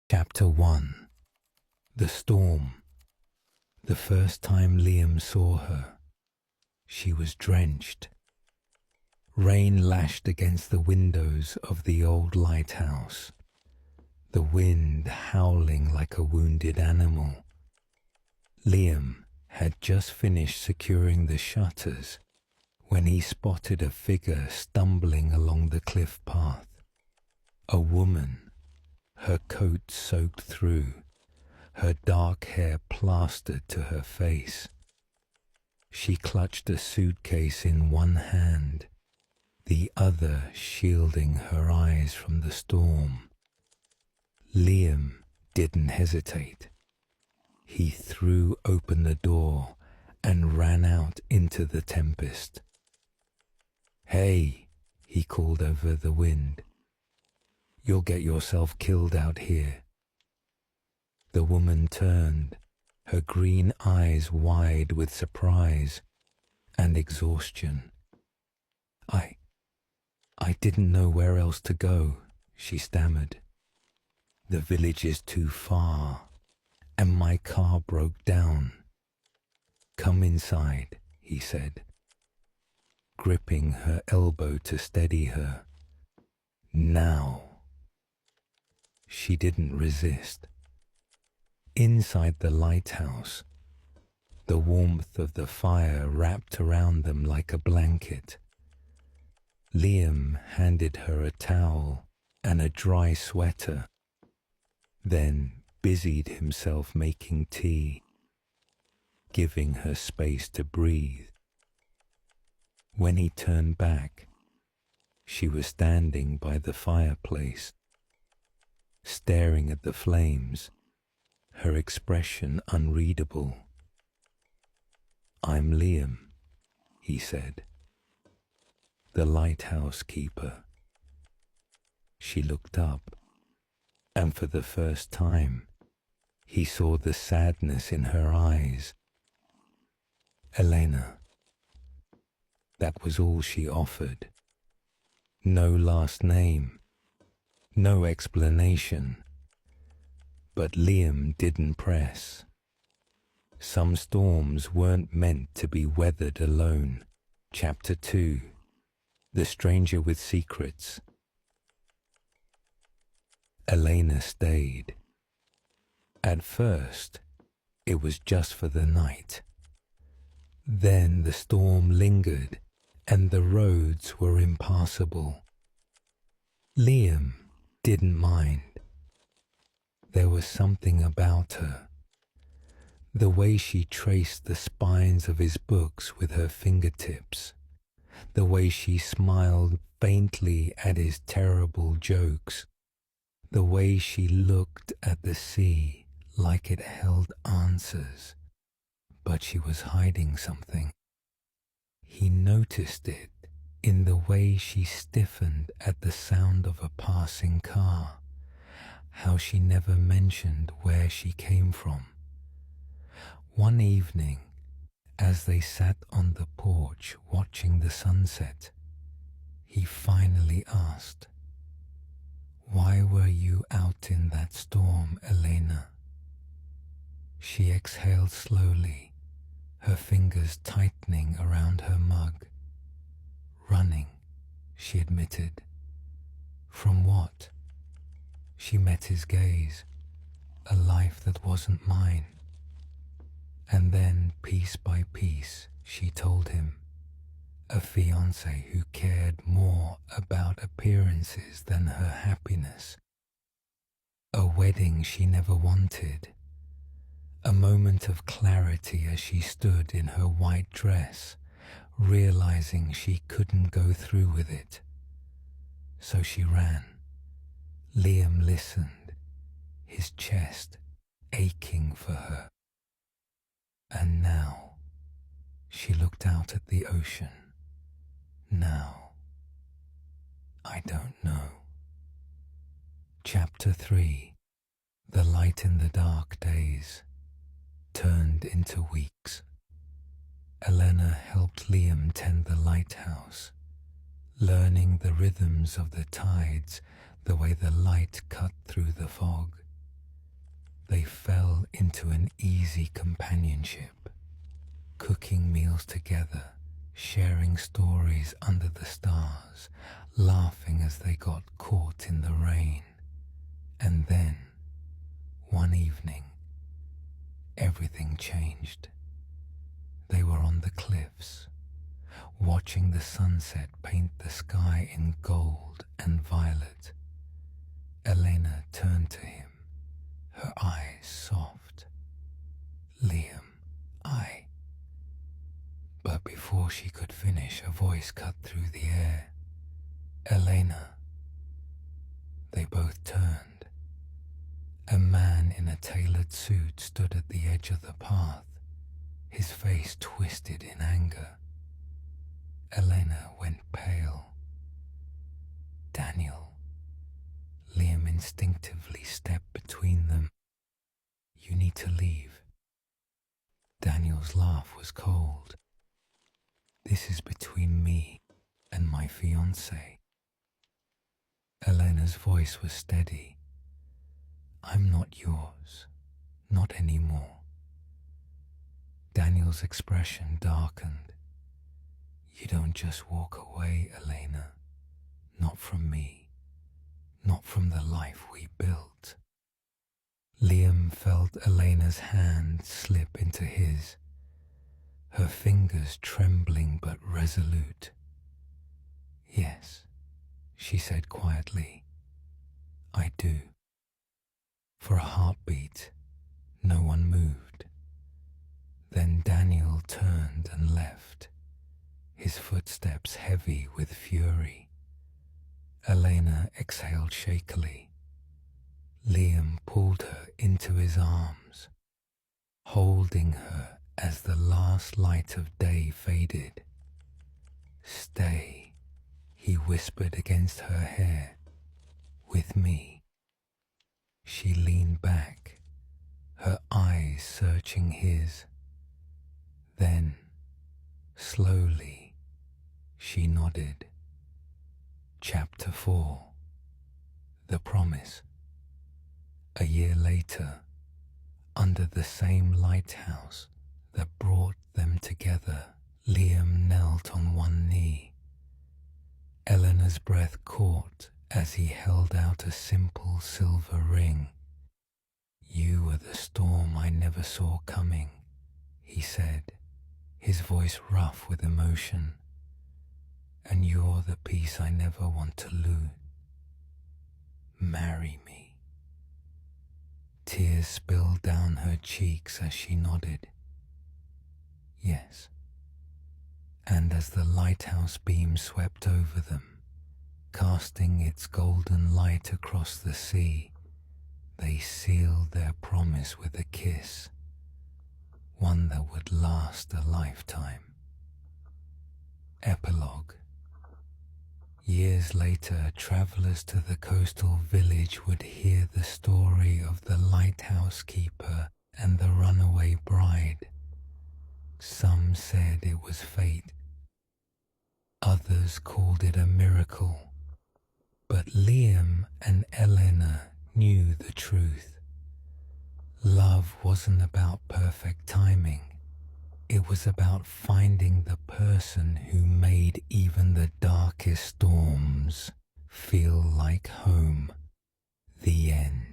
Chapter 1. The Storm. The first time Liam saw her, she was drenched. Rain lashed against the windows of the old lighthouse, the wind howling like a wounded animal. Liam had just finished securing the shutters when he spotted a figure stumbling along the cliff path. A woman, her coat soaked through, her dark hair plastered to her face. She clutched a suitcase in one hand, the other shielding her eyes from the storm. Liam didn't hesitate. He threw open the door and ran out into the tempest. "Hey," he called over the wind. "You'll get yourself killed out here." The woman turned, her green eyes wide with surprise and exhaustion. I didn't know where else to go," she stammered. "The village is too far, and my car broke down." "Come inside," he said, gripping her elbow to steady her. "Now." She didn't resist. Inside the lighthouse, the warmth of the fire wrapped around them like a blanket. Liam handed her a towel and a dry sweater, then busied himself making tea, giving her space to breathe. When he turned back, she was standing by the fireplace, staring at the flames, her expression unreadable. "I'm Liam," he said. "The lighthouse keeper." She looked up, and for the first time, he saw the sadness in her eyes. "Elena." That was all she offered. No last name, no explanation. But Liam didn't press. Some storms weren't meant to be weathered alone. Chapter 2. The Stranger with Secrets. Elena stayed. At first, it was just for the night. Then the storm lingered, and the roads were impassable. Liam didn't mind. There was something about her. The way she traced the spines of his books with her fingertips, the way she smiled faintly at his terrible jokes, the way she looked at the sea like it held answers, but she was hiding something. He noticed it in the way she stiffened at the sound of a passing car, how she never mentioned where she came from. One evening, as they sat on the porch watching the sunset, he finally asked, "Why were you out in that storm, Elena?" She exhaled slowly, her fingers tightening around her mug. "Running," she admitted. "From what?" She met his gaze. "A life that wasn't mine." And then, piece by piece, she told him, a fiancé who cared more about appearances than her happiness. A wedding she never wanted. A moment of clarity as she stood in her white dress, realizing she couldn't go through with it. So she ran. Liam listened, his chest aching for her. And now, she looked out at the ocean. Now, I don't know. Chapter 3. The light in the dark days turned into weeks. Elena helped Liam tend the lighthouse, learning the rhythms of the tides, the way the light cut through the fog. into an easy companionship, cooking meals together, sharing stories under the stars, laughing as they got caught in the rain. And then, one evening, everything changed. They were on the cliffs, watching the sunset paint the sky in gold and violet. Elena turned to him, her eyes soft. "Liam, I..." But before she could finish, a voice cut through the air. "Elena." They both turned. A man in a tailored suit stood at the edge of the path, his face twisted in anger. Elena went pale. "Daniel." Liam instinctively stepped between them. "You need to leave." Daniel's laugh was cold. "This is between me and my fiancé." Elena's voice was steady. "I'm not yours, not anymore." Daniel's expression darkened. "You don't just walk away, Elena. Not from me. Not from the life we built." Liam felt Elena's hand slip into his, her fingers trembling but resolute. "Yes," she said quietly, "I do." For a heartbeat, no one moved. Then Daniel turned and left, his footsteps heavy with fury. Elena exhaled shakily. Liam pulled her into his arms, holding her as the last light of day faded. "Stay," he whispered against her hair, "with me." She leaned back, her eyes searching his. Then, slowly, she nodded. Chapter 4. The Promise. A year later, under the same lighthouse that brought them together, Liam knelt on one knee. Elena's breath caught as he held out a simple silver ring. "You were the storm I never saw coming," he said, his voice rough with emotion. "And you're the piece I never want to lose. Marry me." Tears spilled down her cheeks as she nodded. "Yes." And as the lighthouse beam swept over them, casting its golden light across the sea, they sealed their promise with a kiss, one that would last a lifetime. Epilogue. Years later, travelers to the coastal village would hear the story of the lighthouse keeper and the runaway bride. Some said it was fate. Others called it a miracle. But Liam and Elena knew the truth. Love wasn't about perfect timing. It was about finding the person who made even the darkest storms feel like home. The end.